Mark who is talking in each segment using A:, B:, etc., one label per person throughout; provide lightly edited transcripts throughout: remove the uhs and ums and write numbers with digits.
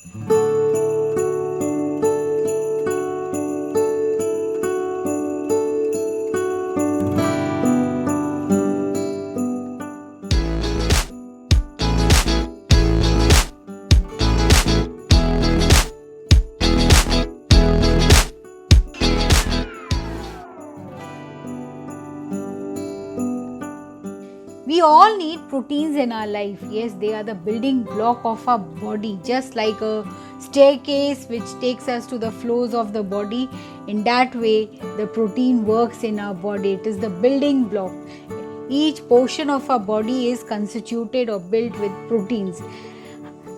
A: We all need proteins in our life. Yes, they are the building block of our body, just like a staircase which takes us to the floors of the body. In that way, the protein works in our body. It is the building block. Each portion of our body is constituted or built with proteins.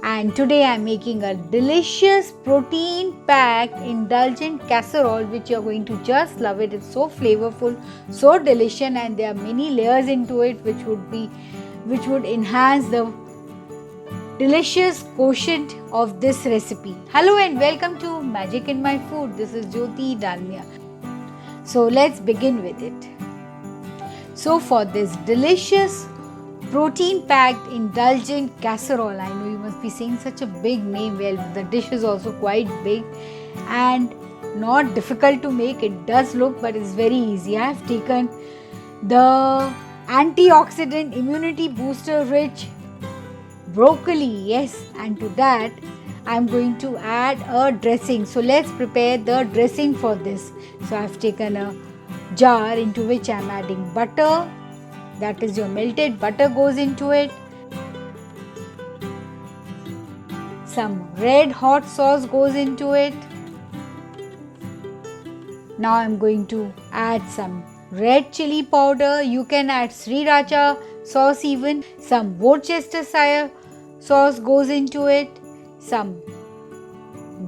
A: And today I am making a delicious protein packed indulgent casserole which you are going to just love it. It's so flavorful, so delicious, and there are many layers into it which would enhance the delicious quotient of this recipe. Hello and welcome to Magic in My Food. This is Jyoti Dalmia. So let's begin with it. So for this delicious protein packed indulgent casserole, I know you must be saying such a big name. Well, the dish is also quite big and not difficult to make. It does look, but it's very easy. I have taken the antioxidant immunity booster rich broccoli, yes, and to that I am going to add a dressing. So let's prepare the dressing for this. So I have taken a jar into which I am adding butter. That is, your melted butter goes into it. Some red hot sauce goes into it. Now I am going to add some red chili powder. You can add sriracha sauce even. Some Worcestershire sauce goes into it. Some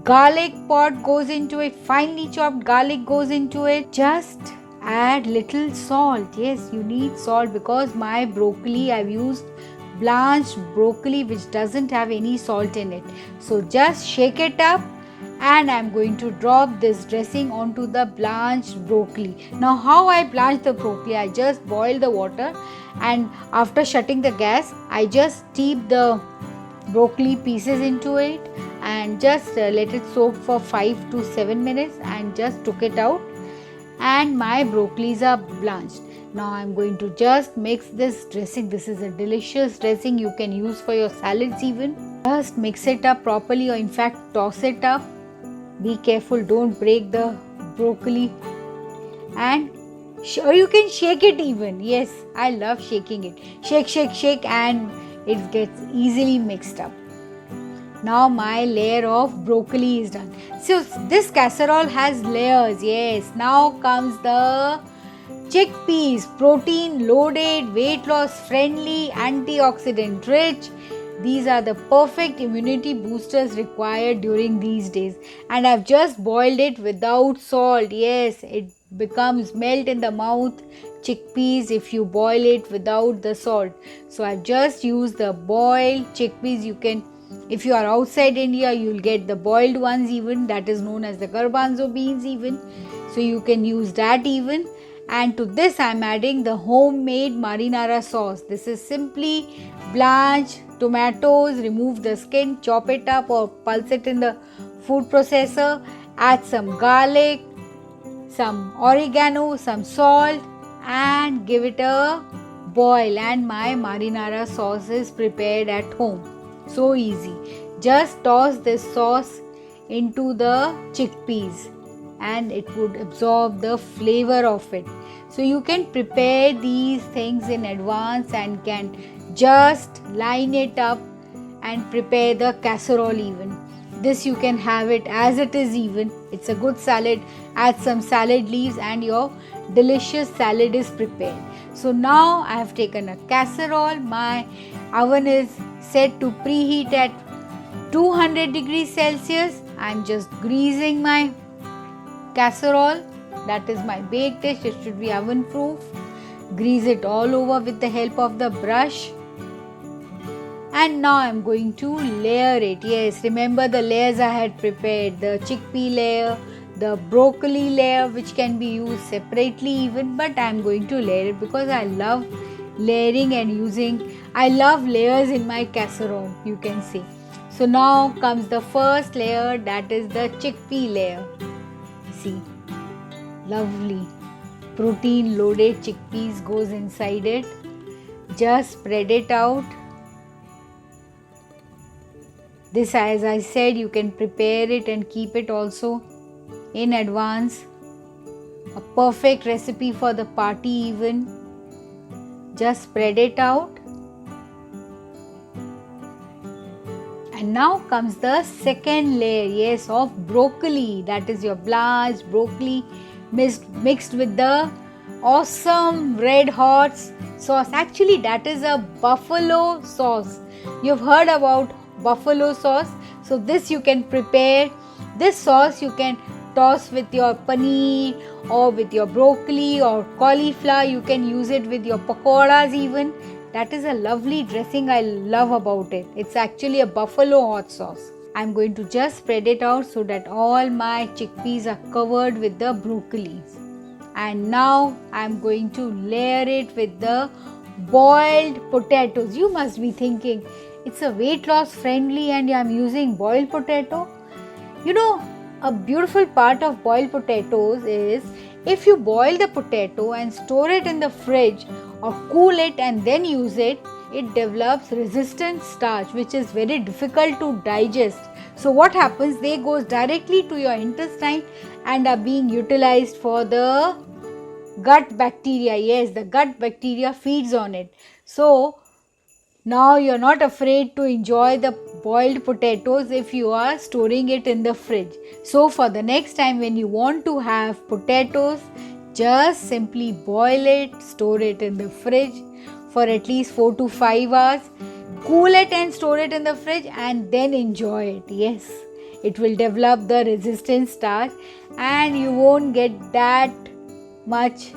A: garlic pot goes into it. Finely chopped garlic goes into it. Just add little salt. Yes, you need salt because my broccoli, I've used blanched broccoli which doesn't have any salt in it. So just shake it up and I'm going to drop this dressing onto the blanched broccoli. Now how I blanch the broccoli, I just boil the water and after shutting the gas, I just steep the broccoli pieces into it and just let it soak for 5 to 7 minutes and just took it out. And my broccolis are blanched. Now I am going to just mix this dressing. This is a delicious dressing you can use for your salads even. Just mix it up properly, or in fact toss it up. Be careful, don't break the broccoli. And you can shake it even. Yes, I love shaking it. Shake, shake, shake, and it gets easily mixed up. Now my layer of broccoli is done. So this casserole has layers. Yes, now comes the chickpeas, protein loaded, weight loss friendly, antioxidant rich. These are the perfect immunity boosters required during these days. And I've just boiled it without salt. Yes, it becomes melt in the mouth. Chickpeas if you boil it without the salt. So I've just used the boiled chickpeas. You can, if you are outside India, you will get the boiled ones even, that is known as the garbanzo beans even. So you can use that even. And to this I am adding the homemade marinara sauce. This is simply blanch tomatoes, remove the skin, chop it up or pulse it in the food processor, add some garlic, some oregano, some salt and give it a boil, and my marinara sauce is prepared at home. So easy. Just toss this sauce into the chickpeas and it would absorb the flavor of it. So you can prepare these things in advance and can just line it up and prepare the casserole even. This you can have it as it is even. It's a good salad. Add some salad leaves and your delicious salad is prepared. So now I have taken a casserole. My oven is set to preheat at 200 degrees Celsius. I am just greasing my casserole. That is my baked dish. It should be oven proof. Grease it all over with the help of the brush. And now I am going to layer it. Yes, remember the layers I had prepared. The chickpea layer, the broccoli layer which can be used separately even, but I am going to layer it because I love layering and using. I love layers in my casserole, you can say. So now comes the first layer, that is the chickpea layer. See, lovely protein loaded chickpeas goes inside it. Just spread it out. This, as I said, you can prepare it and keep it also in advance. A perfect recipe for the party even. Just spread it out. And now comes the second layer, yes, of broccoli. That is your blanched broccoli mixed with the awesome red hot sauce. Actually, that is a buffalo sauce. You've heard about buffalo sauce. So this you can prepare. This sauce you can toss with your paneer or with your broccoli or cauliflower. You can use it with your pakoras even. That is a lovely dressing I love about it. It's actually a buffalo hot sauce. I'm going to just spread it out so that all my chickpeas are covered with the broccoli. And now I'm going to layer it with the boiled potatoes. You must be thinking, it's a weight loss friendly and I'm using boiled potato. You know, a beautiful part of boiled potatoes is if you boil the potato and store it in the fridge or cool it and then use it, it develops resistant starch which is very difficult to digest. So what happens, they goes directly to your intestine and are being utilized for the gut bacteria. Yes, the gut bacteria feeds on it. So now you're not afraid to enjoy the boiled potatoes if you are storing it in the fridge. So for the next time when you want to have potatoes, just simply boil it, store it in the fridge for at least 4 to 5 hours. Cool it and store it in the fridge and then enjoy it. Yes, it will develop the resistant starch and you won't get that much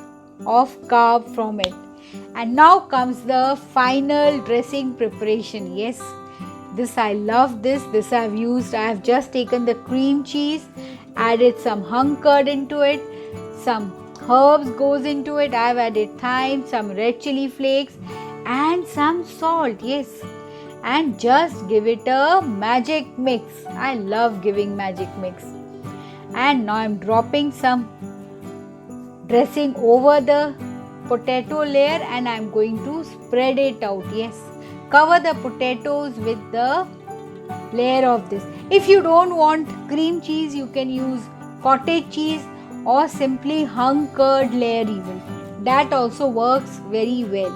A: of carb from it. And now comes the final dressing preparation. Yes, this I love this. This I have used. I have just taken the cream cheese, added some hung curd into it, some herbs goes into it. I have added thyme, some red chili flakes and some salt. Yes, and just give it a magic mix. I love giving magic mix. And now I am dropping some dressing over the potato layer and I am going to spread it out. Yes, cover the potatoes with the layer of this. If you don't want cream cheese, you can use cottage cheese or simply hung curd layer even. That also works very well.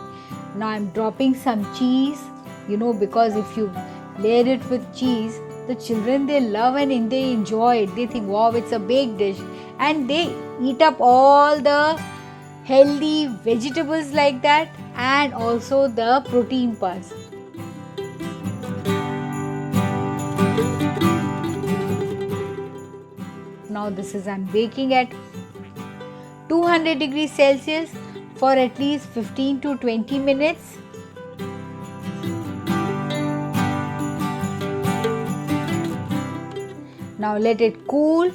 A: Now I am dropping some cheese, because if you layer it with cheese, the children, they love and they enjoy it. They think, wow, it's a baked dish, and they eat up all the healthy vegetables like that and also the protein parts. Now this is I'm baking at 200 degrees Celsius for at least 15 to 20 minutes. Now let it cool,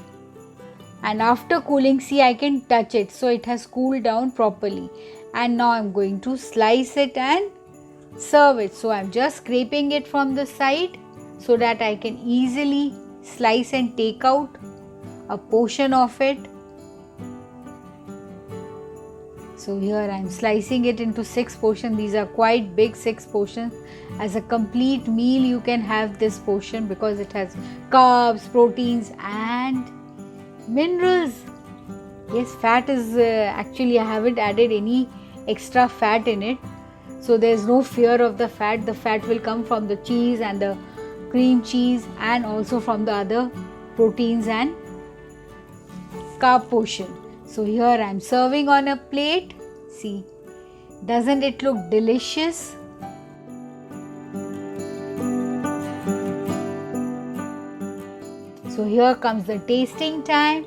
A: and after cooling, see, I can touch it, so it has cooled down properly. And now I'm going to slice it and serve it. So I'm just scraping it from the side so that I can easily slice and take out a portion of it. So here I'm slicing it into 6 portions. These are quite big 6 portions. As a complete meal you can have this portion because it has carbs, proteins and minerals. Yes, fat is actually I haven't added any extra fat in it. So there's no fear of the fat. The fat will come from the cheese and the cream cheese and also from the other proteins and carb portion. So here I'm serving on a plate. See, doesn't it look delicious? So here comes the tasting time.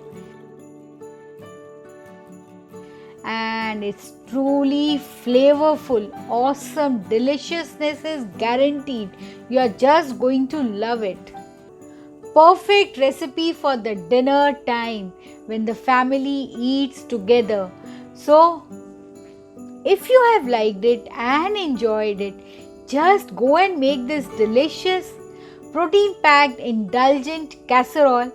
A: And it's truly flavorful, awesome, deliciousness is guaranteed. You are just going to love it. Perfect recipe for the dinner time when the family eats together. So, if you have liked it and enjoyed it, just go and make this delicious, protein packed indulgent casserole.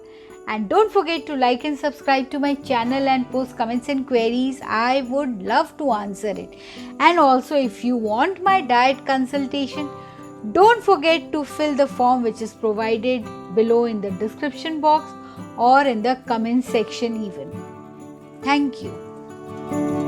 A: And don't forget to like and subscribe to my channel and post comments and queries. I would love to answer it. And also, if you want my diet consultation, don't forget to fill the form which is provided below in the description box or in the comment section even. Thank you.